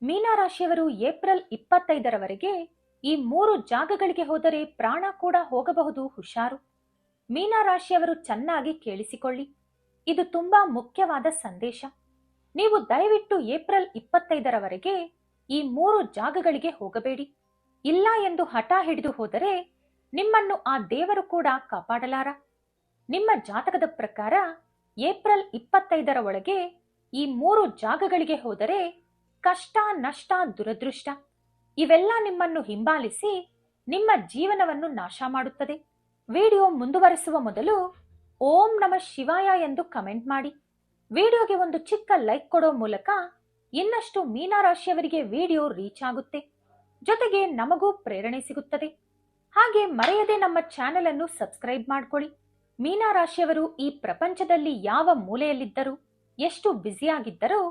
ಮೀನರಾಶಿಯವರು April 25ರವರೆಗೆ ಈ 3 ಜಾಗಗಳಿಗೆ ಹೋದರೆ ಪ್ರಾಣ ಕೂಡ ಹೋಗಬಹುದು, ಹುಷಾರು. ಮೀನರಾಶಿಯವರು ಚೆನ್ನಾಗಿ ಕೇಳಿಸಿಕೊಳ್ಳಿ, ಇದು ತುಂಬಾ ಮುಖ್ಯವಾದ ಸಂದೇಶ. ನೀವು ದಯವಿಟ್ಟು ಏಪ್ರಿಲ್ 25ರವರೆಗೆ ಈ 3 ಜಾಗಗಳಿಗೆ ಹೋಗಬೇಡಿ. ಇಲ್ಲ ಎಂದು ಹಠ ಹಿಡಿದು ಹೋದರೆ ನಿಮ್ಮನ್ನು ಆ ದೇವರು ಕೂಡ ಕಾಪಾಡಲಾರ. ನಿಮ್ಮ ಜಾತಕದ ಪ್ರಕಾರ ಏಪ್ರಿಲ್ 25ರ ಒಳಗೆ ಈ 3 ಜಾಗಗಳಿಗೆ ಹೋದರೆ ಕಷ್ಟ, ನಷ್ಟ, ದುರದೃಷ್ಟ ಇವೆಲ್ಲ ನಿಮ್ಮನ್ನು ಹಿಂಬಾಲಿಸಿ ನಿಮ್ಮ ಜೀವನವನ್ನು ನಾಶ ಮಾಡುತ್ತದೆ. ವಿಡಿಯೋ ಮುಂದುವರಿಸುವ ಮೊದಲು ಓಂ ನಮಃ ಶಿವಾಯ ಎಂದು ಕಮೆಂಟ್ ಮಾಡಿ. ವಿಡಿಯೋಗೆ ಒಂದು ಚಿಕ್ಕ ಲೈಕ್ ಕೊಡೋ ಮೂಲಕ ಇನ್ನಷ್ಟು ಮೀನರಾಶಿಯವರಿಗೆ ವಿಡಿಯೋ ರೀಚ್ ಆಗುತ್ತೆ, ಜೊತೆಗೆ ನಮಗೂ ಪ್ರೇರಣೆ ಸಿಗುತ್ತದೆ. ಹಾಗೆ ಮರೆಯದೆ ನಮ್ಮ ಚಾನೆಲ್ ಅನ್ನು ಸಬ್ಸ್ಕ್ರೈಬ್ ಮಾಡ್ಕೊಳ್ಳಿ. ಮೀನರಾಶಿಯವರು ಈ ಪ್ರಪಂಚದಲ್ಲಿ ಯಾವ ಮೂಲೆಯಲ್ಲಿದ್ದರೂ, ಎಷ್ಟು ಬ್ಯುಸಿಯಾಗಿದ್ದರೂ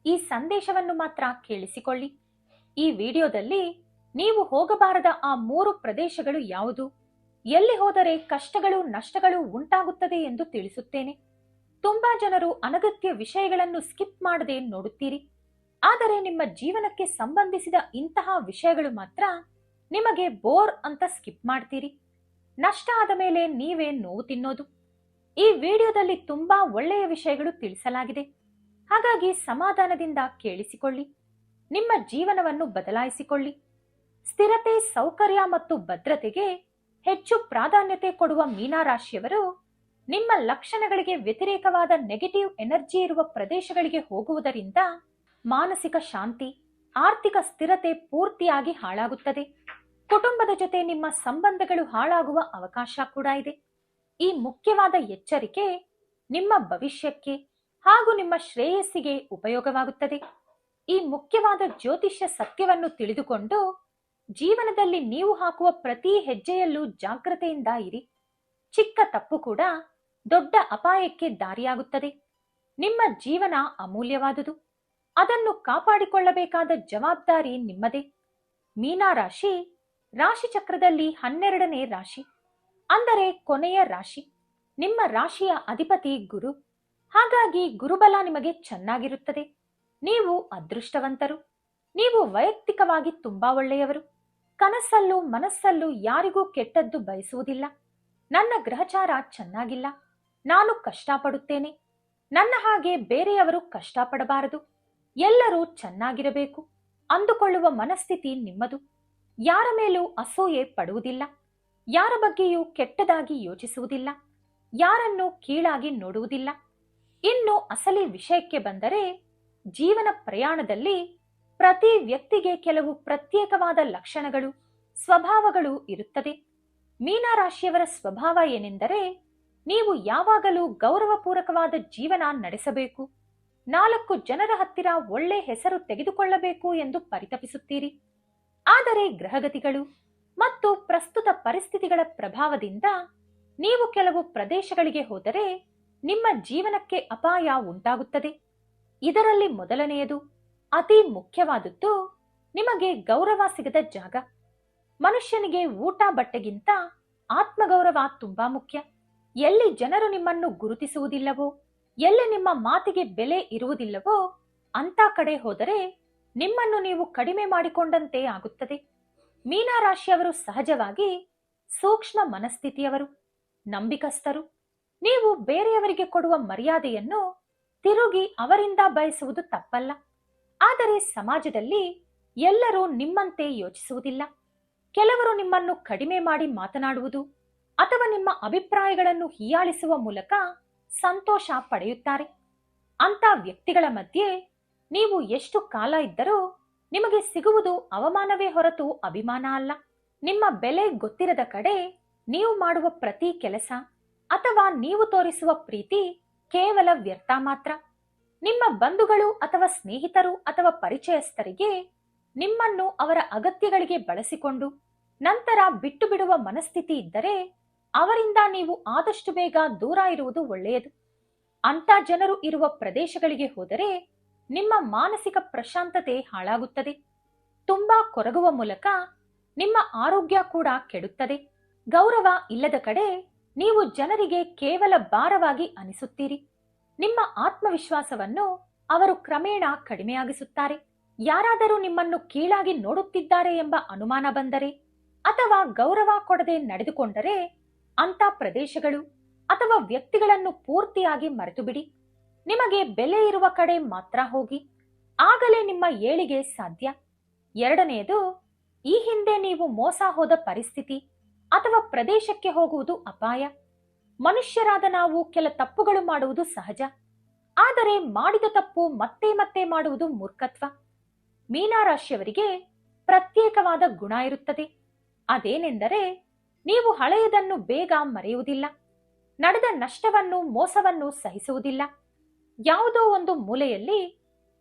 ಈ ಸಂದೇಶವನ್ನು ಮಾತ್ರ ಕೇಳಿಸಿಕೊಳ್ಳಿ. ಈ ವಿಡಿಯೋದಲ್ಲಿ ನೀವು ಹೋಗಬಾರದ ಆ 3 ಪ್ರದೇಶಗಳು ಯಾವುದು, ಎಲ್ಲಿ ಹೋದರೆ ಕಷ್ಟಗಳು, ನಷ್ಟಗಳು ಉಂಟಾಗುತ್ತದೆ ಎಂದು ತಿಳಿಸುತ್ತೇನೆ. ತುಂಬಾ ಜನರು ಅನಗತ್ಯ ವಿಷಯಗಳನ್ನು ಸ್ಕಿಪ್ ಮಾಡದೆ ನೋಡುತ್ತೀರಿ. ಆದರೆ ನಿಮ್ಮ ಜೀವನಕ್ಕೆ ಸಂಬಂಧಿಸಿದ ಇಂತಹ ವಿಷಯಗಳು ಮಾತ್ರ ನಿಮಗೆ ಬೋರ್ ಅಂತ ಸ್ಕಿಪ್ ಮಾಡ್ತೀರಿ. ನಷ್ಟ ಆದ ಮೇಲೆ ನೀವೇ ನೋವು ತಿನ್ನೋದು. ಈ ವಿಡಿಯೋದಲ್ಲಿ ತುಂಬಾ ಒಳ್ಳೆಯ ವಿಷಯಗಳು ತಿಳಿಸಲಾಗಿದೆ, ಹಾಗಾಗಿ ಸಮಾಧಾನದಿಂದ ಕೇಳಿಸಿಕೊಳ್ಳಿ. ನಿಮ್ಮ ಜೀವನವನ್ನು ಬದಲಾಯಿಸಿಕೊಳ್ಳಿ. ಸ್ಥಿರತೆ, ಸೌಕರ್ಯ ಮತ್ತು ಭದ್ರತೆಗೆ ಹೆಚ್ಚು ಪ್ರಾಧಾನ್ಯತೆ ಕೊಡುವ ಮೀನರಾಶಿಯವರು ನಿಮ್ಮ ಲಕ್ಷಣಗಳಿಗೆ ವ್ಯತಿರೇಕವಾದ ನೆಗೆಟಿವ್ ಎನರ್ಜಿ ಇರುವ ಪ್ರದೇಶಗಳಿಗೆ ಹೋಗುವುದರಿಂದ ಮಾನಸಿಕ ಶಾಂತಿ, ಆರ್ಥಿಕ ಸ್ಥಿರತೆ ಪೂರ್ತಿಯಾಗಿ ಹಾಳಾಗುತ್ತದೆ. ಕುಟುಂಬದ ಜೊತೆ ನಿಮ್ಮ ಸಂಬಂಧಗಳು ಹಾಳಾಗುವ ಅವಕಾಶ ಕೂಡ ಇದೆ. ಈ ಮುಖ್ಯವಾದ ಎಚ್ಚರಿಕೆ ನಿಮ್ಮ ಭವಿಷ್ಯಕ್ಕೆ ಹಾಗೂ ನಿಮ್ಮ ಶ್ರೇಯಸ್ಸಿಗೆ ಉಪಯೋಗವಾಗುತ್ತದೆ. ಈ ಮುಖ್ಯವಾದ ಜ್ಯೋತಿಷ್ಯ ಸತ್ಯವನ್ನು ತಿಳಿದುಕೊಂಡು ಜೀವನದಲ್ಲಿ ನೀವು ಹಾಕುವ ಪ್ರತಿ ಹೆಜ್ಜೆಯಲ್ಲೂ ಜಾಗ್ರತೆಯಿಂದ ಇರಿ. ಚಿಕ್ಕ ತಪ್ಪು ಕೂಡ ದೊಡ್ಡ ಅಪಾಯಕ್ಕೆ ದಾರಿಯಾಗುತ್ತದೆ. ನಿಮ್ಮ ಜೀವನ ಅಮೂಲ್ಯವಾದುದು, ಅದನ್ನು ಕಾಪಾಡಿಕೊಳ್ಳಬೇಕಾದ ಜವಾಬ್ದಾರಿ ನಿಮ್ಮದೇ. ಮೀನರಾಶಿ ರಾಶಿ ಚಕ್ರದಲ್ಲಿ 12ನೇ ರಾಶಿ, ಅಂದರೆ ಕೊನೆಯ ರಾಶಿ. ನಿಮ್ಮ ರಾಶಿಯ ಅಧಿಪತಿ ಗುರು, ಹಾಗಾಗಿ ಗುರುಬಲ ನಿಮಗೆ ಚೆನ್ನಾಗಿರುತ್ತದೆ. ನೀವು ಅದೃಷ್ಟವಂತರು. ನೀವು ವೈಯಕ್ತಿಕವಾಗಿ ತುಂಬಾ ಒಳ್ಳೆಯವರು. ಕನಸಲ್ಲೂ ಮನಸ್ಸಲ್ಲೂ ಯಾರಿಗೂ ಕೆಟ್ಟದ್ದು ಬಯಸುವುದಿಲ್ಲ. ನನ್ನ ಗ್ರಹಚಾರ ಚೆನ್ನಾಗಿಲ್ಲ, ನಾನು ಕಷ್ಟಪಡುತ್ತೇನೆ, ನನ್ನ ಹಾಗೆ ಬೇರೆಯವರು ಕಷ್ಟಪಡಬಾರದು, ಎಲ್ಲರೂ ಚೆನ್ನಾಗಿರಬೇಕು ಅಂದುಕೊಳ್ಳುವ ಮನಸ್ಥಿತಿ ನಿಮ್ಮದು. ಯಾರ ಮೇಲೂ ಅಸೂಯೆ ಪಡುವುದಿಲ್ಲ, ಯಾರ ಬಗ್ಗೆಯೂ ಕೆಟ್ಟದಾಗಿ ಯೋಚಿಸುವುದಿಲ್ಲ, ಯಾರನ್ನೂ ಕೀಳಾಗಿ ನೋಡುವುದಿಲ್ಲ. ಇನ್ನು ಅಸಲಿ ವಿಷಯಕ್ಕೆ ಬಂದರೆ, ಜೀವನ ಪ್ರಯಾಣದಲ್ಲಿ ಪ್ರತಿ ವ್ಯಕ್ತಿಗೆ ಕೆಲವು ಪ್ರತ್ಯೇಕವಾದ ಲಕ್ಷಣಗಳು, ಸ್ವಭಾವಗಳು ಇರುತ್ತದೆ. ಮೀನರಾಶಿಯವರ ಸ್ವಭಾವ ಏನೆಂದರೆ, ನೀವು ಯಾವಾಗಲೂ ಗೌರವಪೂರ್ವಕವಾದ ಜೀವನ ನಡೆಸಬೇಕು, 4 ಜನರ ಹತ್ತಿರ ಒಳ್ಳೆ ಹೆಸರು ತೆಗೆದುಕೊಳ್ಳಬೇಕು ಎಂದು ಪರಿತಪಿಸುತ್ತೀರಿ. ಆದರೆ ಗ್ರಹಗತಿಗಳು ಮತ್ತು ಪ್ರಸ್ತುತ ಪರಿಸ್ಥಿತಿಗಳ ಪ್ರಭಾವದಿಂದ ನೀವು ಕೆಲವು ಪ್ರದೇಶಗಳಿಗೆ ಹೋದರೆ ನಿಮ್ಮ ಜೀವನಕ್ಕೆ ಅಪಾಯ ಉಂಟಾಗುತ್ತದೆ. ಇದರಲ್ಲಿ ಮೊದಲನೆಯದು, ಅತಿ ಮುಖ್ಯವಾದದ್ದು, ನಿಮಗೆ ಗೌರವ ಸಿಗದ ಜಾಗ. ಮನುಷ್ಯನಿಗೆ ಊಟ ಬಟ್ಟೆಗಿಂತ ಆತ್ಮಗೌರವ ತುಂಬಾ ಮುಖ್ಯ. ಎಲ್ಲಿ ಜನರು ನಿಮ್ಮನ್ನು ಗುರುತಿಸುವುದಿಲ್ಲವೋ, ಎಲ್ಲಿ ನಿಮ್ಮ ಮಾತಿಗೆ ಬೆಲೆ ಇರುವುದಿಲ್ಲವೋ ಅಂತ ಕಡೆ ಹೋದರೆ ನಿಮ್ಮನ್ನು ನೀವು ಕಡಿಮೆ ಮಾಡಿಕೊಂಡಂತೆ ಆಗುತ್ತದೆ. ಮೀನರಾಶಿಯವರು ಸಹಜವಾಗಿ ಸೂಕ್ಷ್ಮ ಮನಸ್ಥಿತಿಯವರು, ನಂಬಿಕಸ್ಥರು. ನೀವು ಬೇರೆಯವರಿಗೆ ಕೊಡುವ ಮರ್ಯಾದೆಯನ್ನು ತಿರುಗಿ ಅವರಿಂದ ಬಯಸುವುದು ತಪ್ಪಲ್ಲ. ಆದರೆ ಸಮಾಜದಲ್ಲಿ ಎಲ್ಲರೂ ನಿಮ್ಮಂತೆ ಯೋಚಿಸುವುದಿಲ್ಲ. ಕೆಲವರು ನಿಮ್ಮನ್ನು ಕಡಿಮೆ ಮಾಡಿ ಮಾತನಾಡುವುದು ಅಥವಾ ನಿಮ್ಮ ಅಭಿಪ್ರಾಯಗಳನ್ನು ಹೀಯಾಳಿಸುವ ಮೂಲಕ ಸಂತೋಷ ಪಡೆಯುತ್ತಾರೆ. ಅಂತ ವ್ಯಕ್ತಿಗಳ ಮಧ್ಯೆ ನೀವು ಎಷ್ಟು ಕಾಲ ಇದ್ದರೂ ನಿಮಗೆ ಸಿಗುವುದು ಅವಮಾನವೇ ಹೊರತು ಅಭಿಮಾನ ಅಲ್ಲ. ನಿಮ್ಮ ಬೆಲೆ ಗೊತ್ತಿರದ ಕಡೆ ನೀವು ಮಾಡುವ ಪ್ರತಿ ಕೆಲಸ ಅಥವಾ ನೀವು ತೋರಿಸುವ ಪ್ರೀತಿ ಕೇವಲ ವ್ಯರ್ಥ ಮಾತ್ರ. ನಿಮ್ಮ ಬಂಧುಗಳು ಅಥವಾ ಸ್ನೇಹಿತರು ಅಥವಾ ಪರಿಚಯಸ್ಥರಿಗೆ ನಿಮ್ಮನ್ನು ಅವರ ಅಗತ್ಯಗಳಿಗೆ ಬಳಸಿಕೊಂಡು ನಂತರ ಬಿಟ್ಟು ಬಿಡುವ ಮನಸ್ಥಿತಿ ಇದ್ದರೆ ಅವರಿಂದ ನೀವು ಆದಷ್ಟು ಬೇಗ ದೂರ ಇರುವುದು ಒಳ್ಳೆಯದು. ಅಂತ ಜನರು ಇರುವ ಪ್ರದೇಶಗಳಿಗೆ ಹೋದರೆ ನಿಮ್ಮ ಮಾನಸಿಕ ಪ್ರಶಾಂತತೆ ಹಾಳಾಗುತ್ತದೆ. ತುಂಬಾ ಕೊರಗುವ ಮೂಲಕ ನಿಮ್ಮ ಆರೋಗ್ಯ ಕೂಡ ಕೆಡುತ್ತದೆ. ಗೌರವ ಇಲ್ಲದ ಕಡೆ ನೀವು ಜನರಿಗೆ ಕೇವಲ ಭಾರವಾಗಿ ಅನಿಸುತ್ತೀರಿ. ನಿಮ್ಮ ಆತ್ಮವಿಶ್ವಾಸವನ್ನು ಅವರು ಕ್ರಮೇಣ ಕಡಿಮೆಯಾಗಿಸುತ್ತಾರೆ. ಯಾರಾದರೂ ನಿಮ್ಮನ್ನು ಕೀಳಾಗಿ ನೋಡುತ್ತಿದ್ದಾರೆ ಎಂಬ ಅನುಮಾನ ಬಂದರೆ ಅಥವಾ ಗೌರವ ಕೊಡದೆ ನಡೆದುಕೊಂಡರೆ ಅಂತ ಪ್ರದೇಶಗಳು ಅಥವಾ ವ್ಯಕ್ತಿಗಳನ್ನು ಪೂರ್ತಿಯಾಗಿ ಮರೆತು ಬಿಡಿ. ನಿಮಗೆ ಬೆಲೆ ಇರುವ ಕಡೆ ಮಾತ್ರ ಹೋಗಿ, ಆಗಲೇ ನಿಮ್ಮ ಏಳಿಗೆ ಸಾಧ್ಯ. ಎರಡನೆಯದು, ಈ ಹಿಂದೆ ನೀವು ಮೋಸ ಹೋದ ಪರಿಸ್ಥಿತಿ ಅಥವಾ ಪ್ರದೇಶಕ್ಕೆ ಹೋಗುವುದು ಅಪಾಯ. ಮನುಷ್ಯರಾದ ನಾವು ಕೆಲ ತಪ್ಪುಗಳು ಮಾಡುವುದು ಸಹಜ, ಆದರೆ ಮಾಡಿದ ತಪ್ಪು ಮತ್ತೆ ಮತ್ತೆ ಮಾಡುವುದು ಮೂರ್ಖತ್ವ. ಮೀನರಾಶಿಯವರಿಗೆ ಪ್ರತ್ಯೇಕವಾದ ಗುಣ ಇರುತ್ತದೆ. ಅದೇನೆಂದರೆ, ನೀವು ಹಳೆಯದನ್ನು ಬೇಗ ಮರೆಯುವುದಿಲ್ಲ, ನಡೆದ ನಷ್ಟವನ್ನು ಮೋಸವನ್ನು ಸಹಿಸುವುದಿಲ್ಲ. ಯಾವುದೋ ಒಂದು ಮೂಲೆಯಲ್ಲಿ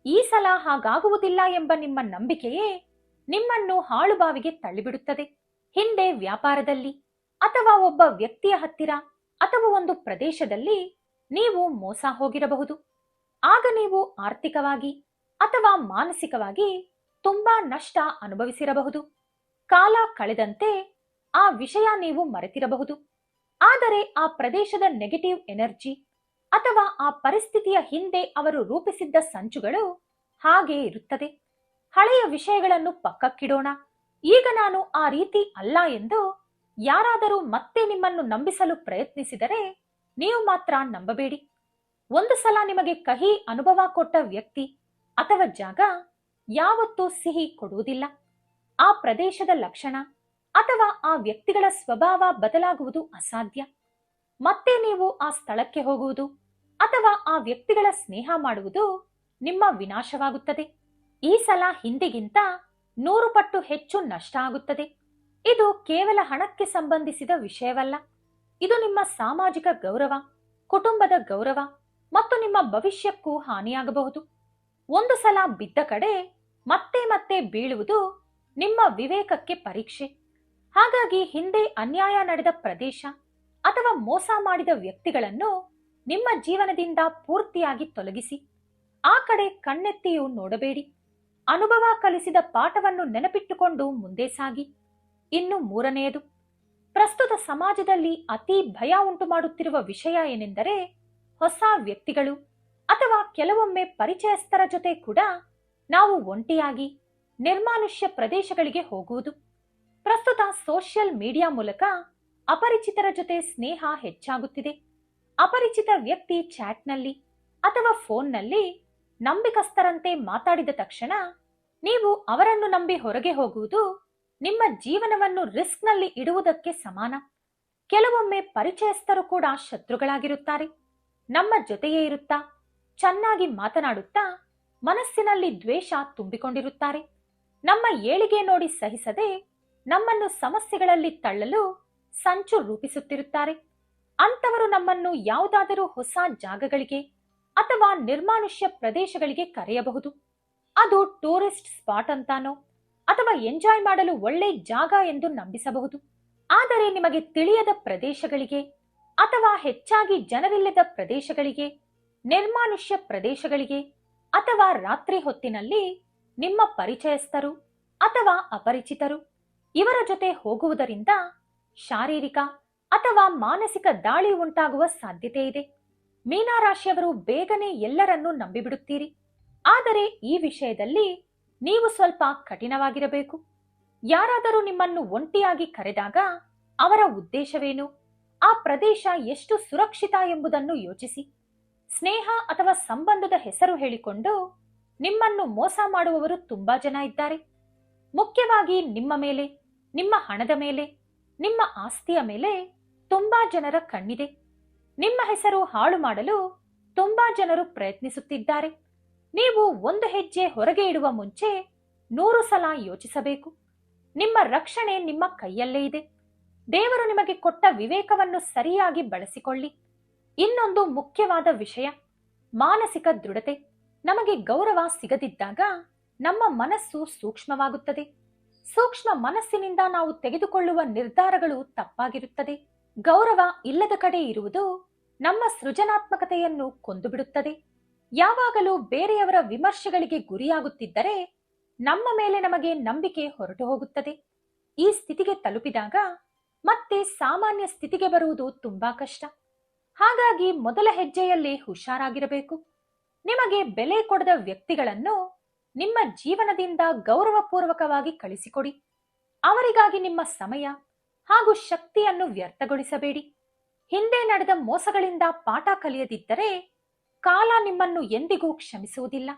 ಈ ಸಲ ಹಾಗಾಗುವುದಿಲ್ಲ ಎಂಬ ನಿಮ್ಮ ನಂಬಿಕೆಯೇ ನಿಮ್ಮನ್ನು ಹಾಳುಬಾವಿಗೆ ತಳ್ಳಿಬಿಡುತ್ತದೆ. ಹಿಂದೆ ವ್ಯಾಪಾರದಲ್ಲಿ ಅಥವಾ ಒಬ್ಬ ವ್ಯಕ್ತಿಯ ಹತ್ತಿರ ಅಥವಾ ಒಂದು ಪ್ರದೇಶದಲ್ಲಿ ನೀವು ಮೋಸ ಹೋಗಿರಬಹುದು. ಆಗ ನೀವು ಆರ್ಥಿಕವಾಗಿ ಅಥವಾ ಮಾನಸಿಕವಾಗಿ ತುಂಬಾ ನಷ್ಟ ಅನುಭವಿಸಿರಬಹುದು. ಕಾಲ ಕಳೆದಂತೆ ಆ ವಿಷಯ ನೀವು ಮರೆತಿರಬಹುದು. ಆದರೆ ಆ ಪ್ರದೇಶದ ನೆಗೆಟಿವ್ ಎನರ್ಜಿ ಅಥವಾ ಆ ಪರಿಸ್ಥಿತಿಯ ಹಿಂದೆ ಅವರು ರೂಪಿಸಿದ್ದ ಸಂಚುಗಳು ಹಾಗೇ ಇರುತ್ತದೆ. ಹಳೆಯ ವಿಷಯಗಳನ್ನು ಪಕ್ಕಕ್ಕಿಡೋಣ, ಈಗ ನಾನು ಆ ರೀತಿ ಅಲ್ಲ ಎಂದು ಯಾರಾದರೂ ಮತ್ತೆ ನಿಮ್ಮನ್ನು ನಂಬಿಸಲು ಪ್ರಯತ್ನಿಸಿದರೆ ನೀವು ಮಾತ್ರ ನಂಬಬೇಡಿ. ಒಂದು ಸಲ ನಿಮಗೆ ಕಹಿ ಅನುಭವ ಕೊಟ್ಟ ವ್ಯಕ್ತಿ ಅಥವಾ ಜಾಗ ಯಾವತ್ತೂ ಸಿಹಿ ಕೊಡುವುದಿಲ್ಲ. ಆ ಪ್ರದೇಶದ ಲಕ್ಷಣ ಅಥವಾ ಆ ವ್ಯಕ್ತಿಗಳ ಸ್ವಭಾವ ಬದಲಾಗುವುದು ಅಸಾಧ್ಯ. ಮತ್ತೆ ನೀವು ಆ ಸ್ಥಳಕ್ಕೆ ಹೋಗುವುದು ಅಥವಾ ಆ ವ್ಯಕ್ತಿಗಳ ಸ್ನೇಹ ಮಾಡುವುದು ನಿಮ್ಮ ವಿನಾಶವಾಗುತ್ತದೆ. ಈ ಸಲ ಹಿಂದಿಗಿಂತ 100 ಪಟ್ಟು ಹೆಚ್ಚು ನಷ್ಟ ಆಗುತ್ತದೆ. ಇದು ಕೇವಲ ಹಣಕ್ಕೆ ಸಂಬಂಧಿಸಿದ ವಿಷಯವಲ್ಲ, ಇದು ನಿಮ್ಮ ಸಾಮಾಜಿಕ ಗೌರವ, ಕುಟುಂಬದ ಗೌರವ ಮತ್ತು ನಿಮ್ಮ ಭವಿಷ್ಯಕ್ಕೂ ಹಾನಿಯಾಗಬಹುದು. ಒಂದು ಸಲ ಬಿದ್ದ ಕಡೆ ಮತ್ತೆ ಮತ್ತೆ ಬೀಳುವುದು ನಿಮ್ಮ ವಿವೇಕಕ್ಕೆ ಪರೀಕ್ಷೆ. ಹಾಗಾಗಿ ಹಿಂದೆ ಅನ್ಯಾಯ ನಡೆದ ಪ್ರದೇಶ ಅಥವಾ ಮೋಸ ಮಾಡಿದ ವ್ಯಕ್ತಿಗಳನ್ನು ನಿಮ್ಮ ಜೀವನದಿಂದ ಪೂರ್ತಿಯಾಗಿ ತೊಲಗಿಸಿ. ಆ ಕಡೆ ಕಣ್ಣೆತ್ತಿಯೂ ನೋಡಬೇಡಿ. ಅನುಭವ ಕಲಿಸಿದ ಪಾಠವನ್ನು ನೆನಪಿಟ್ಟುಕೊಂಡು ಮುಂದೆ ಸಾಗಿ. ಇನ್ನು ಮೂರನೆಯದು, ಪ್ರಸ್ತುತ ಸಮಾಜದಲ್ಲಿ ಅತಿ ಭಯ ಉಂಟು ಮಾಡುತ್ತಿರುವ ವಿಷಯ ಏನೆಂದರೆ, ಹೊಸ ವ್ಯಕ್ತಿಗಳು ಅಥವಾ ಕೆಲವೊಮ್ಮೆ ಪರಿಚಯಸ್ಥರ ಜೊತೆ ಕೂಡ ನಾವು ಒಂಟಿಯಾಗಿ ನಿರ್ಮಾನುಷ್ಯ ಪ್ರದೇಶಗಳಿಗೆ ಹೋಗುವುದು. ಪ್ರಸ್ತುತ ಸೋಷಿಯಲ್ ಮೀಡಿಯಾ ಮೂಲಕ ಅಪರಿಚಿತರ ಜೊತೆ ಸ್ನೇಹ ಹೆಚ್ಚಾಗುತ್ತಿದೆ. ಅಪರಿಚಿತ ವ್ಯಕ್ತಿ ಚಾಟ್ನಲ್ಲಿ ಅಥವಾ ಫೋನ್ನಲ್ಲಿ ನಂಬಿಕಸ್ಥರಂತೆ ಮಾತಾಡಿದ ತಕ್ಷಣ ನೀವು ಅವರನ್ನು ನಂಬಿ ಹೊರಗೆ ಹೋಗುವುದು ನಿಮ್ಮ ಜೀವನವನ್ನು ರಿಸ್ಕ್ನಲ್ಲಿ ಇಡುವುದಕ್ಕೆ ಸಮಾನ. ಕೆಲವೊಮ್ಮೆ ಪರಿಚಯಸ್ಥರು ಕೂಡ ಶತ್ರುಗಳಾಗಿರುತ್ತಾರೆ. ನಮ್ಮ ಜೊತೆಯೇ ಇರುತ್ತಾ, ಚೆನ್ನಾಗಿ ಮಾತನಾಡುತ್ತಾ ಮನಸ್ಸಿನಲ್ಲಿ ದ್ವೇಷ ತುಂಬಿಕೊಂಡಿರುತ್ತಾರೆ. ನಮ್ಮ ಏಳಿಗೆ ನೋಡಿ ಸಹಿಸದೆ ನಮ್ಮನ್ನು ಸಮಸ್ಯೆಗಳಲ್ಲಿ ತಳ್ಳಲು ಸಂಚು ರೂಪಿಸುತ್ತಿರುತ್ತಾರೆ. ಅಂತವರು ನಮ್ಮನ್ನು ಯಾವುದಾದರೂ ಹೊಸ ಜಾಗಗಳಿಗೆ ಅಥವಾ ನಿರ್ಮಾನುಷ್ಯ ಪ್ರದೇಶಗಳಿಗೆ ಕರೆಯಬಹುದು. ಅದು ಟೂರಿಸ್ಟ್ ಸ್ಪಾಟ್ ಅಂತಾನೋ ಅಥವಾ ಎಂಜಾಯ್ ಮಾಡಲು ಒಳ್ಳೆ ಜಾಗ ಎಂದು ನಂಬಿಸಬಹುದು. ಆದರೆ ನಿಮಗೆ ತಿಳಿಯದ ಪ್ರದೇಶಗಳಿಗೆ ಅಥವಾ ಹೆಚ್ಚಾಗಿ ಜನರಿಲ್ಲದ ಪ್ರದೇಶಗಳಿಗೆ, ನಿರ್ಮಾನುಷ್ಯ ಪ್ರದೇಶಗಳಿಗೆ ಅಥವಾ ರಾತ್ರಿ ಹೊತ್ತಿನಲ್ಲಿ ನಿಮ್ಮ ಪರಿಚಯಸ್ಥರು ಅಥವಾ ಅಪರಿಚಿತರು ಇವರ ಜೊತೆ ಹೋಗುವುದರಿಂದ ಶಾರೀರಿಕ ಅಥವಾ ಮಾನಸಿಕ ದಾಳಿ ಉಂಟಾಗುವ ಸಾಧ್ಯತೆ ಇದೆ. ಮೀನರಾಶಿಯವರು ಬೇಗನೆ ಎಲ್ಲರನ್ನೂ ನಂಬಿಬಿಡುತ್ತೀರಿ. ಆದರೆ ಈ ವಿಷಯದಲ್ಲಿ ನೀವು ಸ್ವಲ್ಪ ಕಠಿಣವಾಗಿರಬೇಕು. ಯಾರಾದರೂ ನಿಮ್ಮನ್ನು ಒಂಟಿಯಾಗಿ ಕರೆದಾಗ ಅವರ ಉದ್ದೇಶವೇನು, ಆ ಪ್ರದೇಶ ಎಷ್ಟು ಸುರಕ್ಷಿತ ಎಂಬುದನ್ನು ಯೋಚಿಸಿ. ಸ್ನೇಹ ಅಥವಾ ಸಂಬಂಧದ ಹೆಸರು ಹೇಳಿಕೊಂಡು ನಿಮ್ಮನ್ನು ಮೋಸ ಮಾಡುವವರು ತುಂಬಾ ಜನ ಇದ್ದಾರೆ. ಮುಖ್ಯವಾಗಿ ನಿಮ್ಮ ಮೇಲೆ, ನಿಮ್ಮ ಹಣದ ಮೇಲೆ, ನಿಮ್ಮ ಆಸ್ತಿಯ ಮೇಲೆ ತುಂಬಾ ಜನರ ಕಣ್ಣಿದೆ. ನಿಮ್ಮ ಹೆಸರು ಹಾಳು ಮಾಡಲು ತುಂಬಾ ಜನರು ಪ್ರಯತ್ನಿಸುತ್ತಿದ್ದಾರೆ. ನೀವು ಒಂದು ಹೆಜ್ಜೆ ಹೊರಗೆ ಇಡುವ ಮುಂಚೆ 100 ಸಲ ಯೋಚಿಸಬೇಕು. ನಿಮ್ಮ ರಕ್ಷಣೆ ನಿಮ್ಮ ಕೈಯಲ್ಲೇ ಇದೆ. ದೇವರು ನಿಮಗೆ ಕೊಟ್ಟ ವಿವೇಕವನ್ನು ಸರಿಯಾಗಿ ಬಳಸಿಕೊಳ್ಳಿ. ಇನ್ನೊಂದು ಮುಖ್ಯವಾದ ವಿಷಯ, ಮಾನಸಿಕ ದೃಢತೆ. ನಮಗೆ ಗೌರವ ಸಿಗದಿದ್ದಾಗ ನಮ್ಮ ಮನಸ್ಸು ಸೂಕ್ಷ್ಮವಾಗುತ್ತದೆ. ಸೂಕ್ಷ್ಮ ಮನಸ್ಸಿನಿಂದ ನಾವು ತೆಗೆದುಕೊಳ್ಳುವ ನಿರ್ಧಾರಗಳು ತಪ್ಪಾಗಿರುತ್ತದೆ. ಗೌರವ ಇಲ್ಲದ ಕಡೆ ಇರುವುದು ನಮ್ಮ ಸೃಜನಾತ್ಮಕತೆಯನ್ನು ಕೊಂದುಬಿಡುತ್ತದೆ. ಯಾವಾಗಲೂ ಬೇರೆಯವರ ವಿಮರ್ಶೆಗಳಿಗೆ ಗುರಿಯಾಗುತ್ತಿದ್ದರೆ ನಮ್ಮ ಮೇಲೆ ನಮಗೆ ನಂಬಿಕೆ ಹೊರಟು ಹೋಗುತ್ತದೆ. ಈ ಸ್ಥಿತಿಗೆ ತಲುಪಿದಾಗ ಮತ್ತೆ ಸಾಮಾನ್ಯ ಸ್ಥಿತಿಗೆ ಬರುವುದು ತುಂಬಾ ಕಷ್ಟ. ಹಾಗಾಗಿ ಮೊದಲ ಹೆಜ್ಜೆಯಲ್ಲಿ ಹುಷಾರಾಗಿರಬೇಕು. ನಿಮಗೆ ಬೆಲೆ ಕೊಡದ ವ್ಯಕ್ತಿಗಳನ್ನು ನಿಮ್ಮ ಜೀವನದಿಂದ ಗೌರವಪೂರ್ವಕವಾಗಿ ಕಳಿಸಿಕೊಡಿ. ಅವರಿಗಾಗಿ ನಿಮ್ಮ ಸಮಯ ಹಾಗೂ ಶಕ್ತಿಯನ್ನು ವ್ಯರ್ಥಗೊಳಿಸಬೇಡಿ. ಹಿಂದೆ ನಡೆದ ಮೋಸಗಳಿಂದ ಪಾಠ ಕಲಿಯದಿದ್ದರೆ ಕಾಲ ನಿಮ್ಮನ್ನು ಎಂದಿಗೂ ಕ್ಷಮಿಸುವುದಿಲ್ಲ.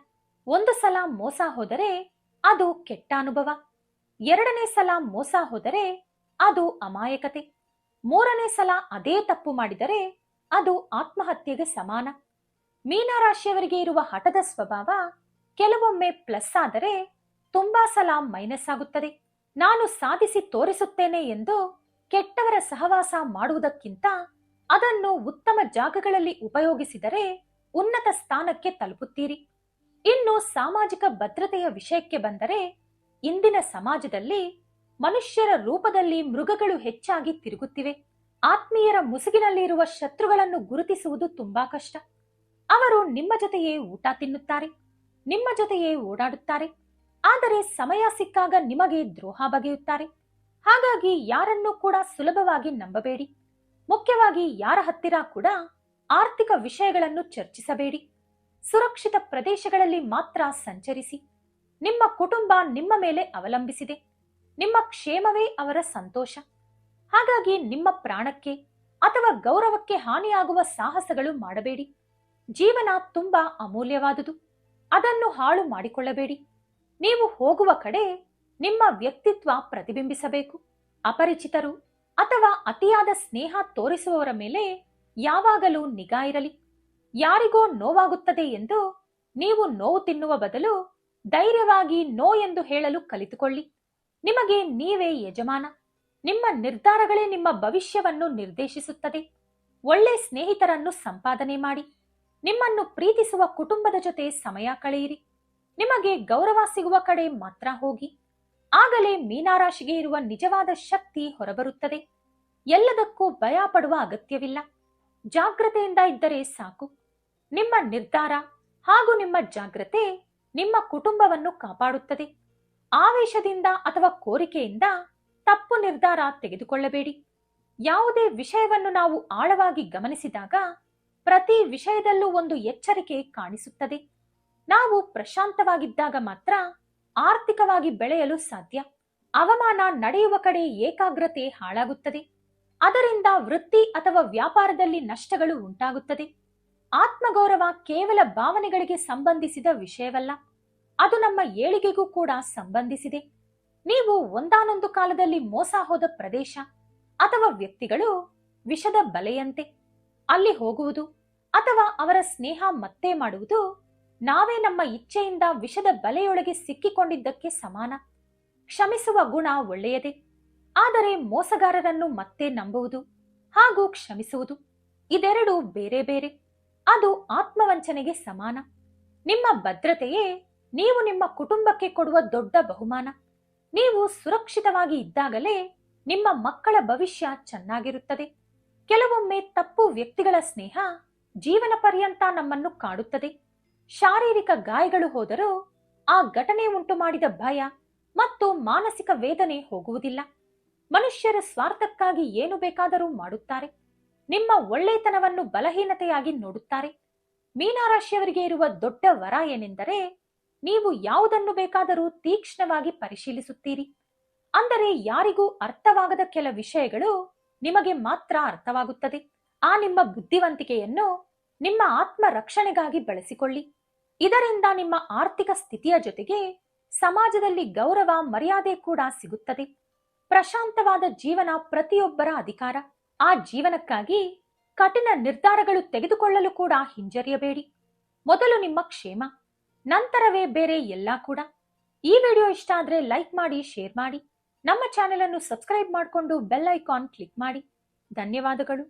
ಒಂದು ಸಲ ಮೋಸ ಹೋದರೆ ಅದು ಕೆಟ್ಟ ಅನುಭವ. ಎರಡನೇ ಸಲ ಮೋಸ ಹೋದರೆ ಅದು ಅಮಾಯಕತೆ. ಮೂರನೇ ಸಲ ಅದೇ ತಪ್ಪು ಮಾಡಿದರೆ ಅದು ಆತ್ಮಹತ್ಯೆಗೆ ಸಮಾನ. ಮೀನರಾಶಿಯವರಿಗೆ ಇರುವ ಹಠದ ಸ್ವಭಾವ ಕೆಲವೊಮ್ಮೆ ಪ್ಲಸ್ ಆದರೆ ತುಂಬಾ ಸಲ ಮೈನಸ್ ಆಗುತ್ತದೆ. ನಾನು ಸಾಧಿಸಿ ತೋರಿಸುತ್ತೇನೆ ಎಂದು ಕೆಟ್ಟವರ ಸಹವಾಸ ಮಾಡುವುದಕ್ಕಿಂತ ಅದನ್ನು ಉತ್ತಮ ಜಾಗಗಳಲ್ಲಿ ಉಪಯೋಗಿಸಿದರೆ ಉನ್ನತ ಸ್ಥಾನಕ್ಕೆ ತಲುಪುತ್ತೀರಿ. ಇನ್ನು ಸಾಮಾಜಿಕ ಭದ್ರತೆಯ ವಿಷಯಕ್ಕೆ ಬಂದರೆ, ಇಂದಿನ ಸಮಾಜದಲ್ಲಿ ಮನುಷ್ಯರ ರೂಪದಲ್ಲಿ ಮೃಗಗಳು ಹೆಚ್ಚಾಗಿ ತಿರುಗುತ್ತಿವೆ. ಆತ್ಮೀಯರ ಮುಸುಗಿನಲ್ಲಿರುವ ಶತ್ರುಗಳನ್ನು ಗುರುತಿಸುವುದು ತುಂಬಾ ಕಷ್ಟ. ಅವರು ನಿಮ್ಮ ಜೊತೆಯೇ ಊಟ ತಿನ್ನುತ್ತಾರೆ, ನಿಮ್ಮ ಜೊತೆಯೇ ಓಡಾಡುತ್ತಾರೆ, ಆದರೆ ಸಮಯ ಸಿಕ್ಕಾಗ ನಿಮಗೆ ದ್ರೋಹ ಬಗೆಯುತ್ತಾರೆ. ಹಾಗಾಗಿ ಯಾರನ್ನೂ ಕೂಡ ಸುಲಭವಾಗಿ ನಂಬಬೇಡಿ. ಮುಖ್ಯವಾಗಿ ಯಾರ ಹತ್ತಿರ ಕೂಡ ಆರ್ಥಿಕ ವಿಷಯಗಳನ್ನು ಚರ್ಚಿಸಬೇಡಿ. ಸುರಕ್ಷಿತ ಪ್ರದೇಶಗಳಲ್ಲಿ ಮಾತ್ರ ಸಂಚರಿಸಿ. ನಿಮ್ಮ ಕುಟುಂಬ ನಿಮ್ಮ ಮೇಲೆ ಅವಲಂಬಿಸಿದೆ. ನಿಮ್ಮ ಕ್ಷೇಮವೇ ಅವರ ಸಂತೋಷ. ಹಾಗಾಗಿ ನಿಮ್ಮ ಪ್ರಾಣಕ್ಕೆ ಅಥವಾ ಗೌರವಕ್ಕೆ ಹಾನಿಯಾಗುವ ಸಾಹಸಗಳು ಮಾಡಬೇಡಿ. ಜೀವನ ತುಂಬಾ ಅಮೂಲ್ಯವಾದುದು. ಅದನ್ನು ಹಾಳು ಮಾಡಿಕೊಳ್ಳಬೇಡಿ. ನೀವು ಹೋಗುವ ಕಡೆ ನಿಮ್ಮ ವ್ಯಕ್ತಿತ್ವ ಪ್ರತಿಬಿಂಬಿಸಬೇಕು. ಅಪರಿಚಿತರು ಅಥವಾ ಅತಿಯಾದ ಸ್ನೇಹ ತೋರಿಸುವವರ ಮೇಲೆ ಯಾವಾಗಲೂ ನಿಗಾ ಇರಲಿ. ಯಾರಿಗೋ ನೋವಾಗುತ್ತದೆ ಎಂದು ನೀವು ನೋವು ತಿನ್ನುವ ಬದಲು ಧೈರ್ಯವಾಗಿ ನೋ ಎಂದು ಹೇಳಲು ಕಲಿತುಕೊಳ್ಳಿ. ನಿಮಗೆ ನೀವೇ ಯಜಮಾನ. ನಿಮ್ಮ ನಿರ್ಧಾರಗಳೇ ನಿಮ್ಮ ಭವಿಷ್ಯವನ್ನು ನಿರ್ದೇಶಿಸುತ್ತದೆ. ಒಳ್ಳೆ ಸ್ನೇಹಿತರನ್ನು ಸಂಪಾದನೆ ಮಾಡಿ. ನಿಮ್ಮನ್ನು ಪ್ರೀತಿಸುವ ಕುಟುಂಬದ ಜೊತೆ ಸಮಯ ಕಳೆಯಿರಿ. ನಿಮಗೆ ಗೌರವ ಸಿಗುವ ಕಡೆ ಮಾತ್ರ ಹೋಗಿ. ಆಗಲೇ ಮೀನರಾಶಿಗೆ ಇರುವ ನಿಜವಾದ ಶಕ್ತಿ ಹೊರಬರುತ್ತದೆ. ಎಲ್ಲದಕ್ಕೂ ಭಯ ಪಡುವ ಅಗತ್ಯವಿಲ್ಲ. ಜಾಗ್ರತೆಯಿಂದ ಇದ್ದರೆ ಸಾಕು. ನಿಮ್ಮ ನಿರ್ಧಾರ ಹಾಗೂ ನಿಮ್ಮ ಜಾಗ್ರತೆ ನಿಮ್ಮ ಕುಟುಂಬವನ್ನು ಕಾಪಾಡುತ್ತದೆ. ಆವೇಶದಿಂದ ಅಥವಾ ಕೋರಿಕೆಯಿಂದ ತಪ್ಪು ನಿರ್ಧಾರ ತೆಗೆದುಕೊಳ್ಳಬೇಡಿ. ಯಾವುದೇ ವಿಷಯವನ್ನು ನಾವು ಆಳವಾಗಿ ಗಮನಿಸಿದಾಗ ಪ್ರತಿ ವಿಷಯದಲ್ಲೂ ಒಂದು ಎಚ್ಚರಿಕೆ ಕಾಣಿಸುತ್ತದೆ. ನಾವು ಪ್ರಶಾಂತವಾಗಿದ್ದಾಗ ಮಾತ್ರ ಆರ್ಥಿಕವಾಗಿ ಬೆಳೆಯಲು ಸಾಧ್ಯ. ಅವಮಾನ ನಡೆಯುವ ಕಡೆ ಏಕಾಗ್ರತೆ ಹಾಳಾಗುತ್ತದೆ. ಅದರಿಂದ ವೃತ್ತಿ ಅಥವಾ ವ್ಯಾಪಾರದಲ್ಲಿ ನಷ್ಟಗಳು ಉಂಟಾಗುತ್ತದೆ. ಆತ್ಮಗೌರವ ಕೇವಲ ಭಾವನೆಗಳಿಗೆ ಸಂಬಂಧಿಸಿದ ವಿಷಯವಲ್ಲ, ಅದು ನಮ್ಮ ಏಳಿಗೆಗೂ ಕೂಡ ಸಂಬಂಧಿಸಿದೆ. ನೀವು ಒಂದಾನೊಂದು ಕಾಲದಲ್ಲಿ ಮೋಸ ಹೋದ ಪ್ರದೇಶ ಅಥವಾ ವ್ಯಕ್ತಿಗಳು ವಿಷದ ಬಲೆಯಂತೆ. ಅಲ್ಲಿ ಹೋಗುವುದು ಅಥವಾ ಅವರ ಸ್ನೇಹ ಮತ್ತೆ ಮಾಡುವುದು ನಾವೇ ನಮ್ಮ ಇಚ್ಛೆಯಿಂದ ವಿಷದ ಬಲೆಯೊಳಗೆ ಸಿಕ್ಕಿಕೊಂಡಿದ್ದಕ್ಕೆ ಸಮಾನ. ಕ್ಷಮಿಸುವ ಗುಣ ಒಳ್ಳೆಯದೇ, ಆದರೆ ಮೋಸಗಾರರನ್ನು ಮತ್ತೆ ನಂಬುವುದು ಹಾಗೂ ಕ್ಷಮಿಸುವುದು ಇದೆರಡು ಬೇರೆ ಬೇರೆ. ಅದು ಆತ್ಮವಂಚನೆಗೆ ಸಮಾನ. ನಿಮ್ಮ ಭದ್ರತೆಯೇ ನೀವು ನಿಮ್ಮ ಕುಟುಂಬಕ್ಕೆ ಕೊಡುವ ದೊಡ್ಡ ಬಹುಮಾನ. ನೀವು ಸುರಕ್ಷಿತವಾಗಿ ಇದ್ದಾಗಲೇ ನಿಮ್ಮ ಮಕ್ಕಳ ಭವಿಷ್ಯ ಚೆನ್ನಾಗಿರುತ್ತದೆ. ಕೆಲವೊಮ್ಮೆ ತಪ್ಪು ವ್ಯಕ್ತಿಗಳ ಸ್ನೇಹ ಜೀವನ ಪರ್ಯಂತ ನಮ್ಮನ್ನು ಕಾಡುತ್ತದೆ. ಶಾರೀರಿಕ ಗಾಯಗಳು ಹೋದರೂ ಆ ಘಟನೆ ಉಂಟು ಮಾಡಿದ ಭಯ ಮತ್ತು ಮಾನಸಿಕ ವೇದನೆ ಹೋಗುವುದಿಲ್ಲ. ಮನುಷ್ಯರ ಸ್ವಾರ್ಥಕ್ಕಾಗಿ ಏನು ಬೇಕಾದರೂ ಮಾಡುತ್ತಾರೆ. ನಿಮ್ಮ ಒಳ್ಳೆತನವನ್ನು ಬಲಹೀನತೆಯಾಗಿ ನೋಡುತ್ತಾರೆ. ಮೀನರಾಶಿಯವರಿಗೆ ಇರುವ ದೊಡ್ಡ ವರ ಏನೆಂದರೆ, ನೀವು ಯಾವುದನ್ನು ಬೇಕಾದರೂ ತೀಕ್ಷ್ಣವಾಗಿ ಪರಿಶೀಲಿಸುತ್ತೀರಿ. ಅಂದರೆ ಯಾರಿಗೂ ಅರ್ಥವಾಗದ ಕೆಲ ವಿಷಯಗಳು ನಿಮಗೆ ಮಾತ್ರ ಅರ್ಥವಾಗುತ್ತದೆ. ಆ ನಿಮ್ಮ ಬುದ್ಧಿವಂತಿಕೆಯನ್ನು ನಿಮ್ಮ ಆತ್ಮ ರಕ್ಷಣೆಗಾಗಿ ಬಳಸಿಕೊಳ್ಳಿ. ಇದರಿಂದ ನಿಮ್ಮ ಆರ್ಥಿಕ ಸ್ಥಿತಿಯ ಜೊತೆಗೆ ಸಮಾಜದಲ್ಲಿ ಗೌರವ ಮರ್ಯಾದೆ ಕೂಡ ಸಿಗುತ್ತದೆ. ಪ್ರಶಾಂತವಾದ ಜೀವನ ಪ್ರತಿಯೊಬ್ಬರ ಅಧಿಕಾರ. ಆ ಜೀವನಕ್ಕಾಗಿ ಕಠಿಣ ನಿರ್ಧಾರಗಳು ತೆಗೆದುಕೊಳ್ಳಲು ಕೂಡ ಹಿಂಜರಿಯಬೇಡಿ. ಮೊದಲು ನಿಮ್ಮ ಕ್ಷೇಮ, ನಂತರವೇ ಬೇರೆ ಎಲ್ಲ ಕೂಡ. ಈ ವಿಡಿಯೋ ಇಷ್ಟ ಆದ್ರೆ ಲೈಕ್ ಮಾಡಿ, ಶೇರ್ ಮಾಡಿ. ನಮ್ಮ ಚಾನೆಲ್ ಅನ್ನು ಸಬ್ಸ್ಕ್ರೈಬ್ ಮಾಡಿಕೊಂಡು ಬೆಲ್ ಐಕಾನ್ ಕ್ಲಿಕ್ ಮಾಡಿ. ಧನ್ಯವಾದಗಳು.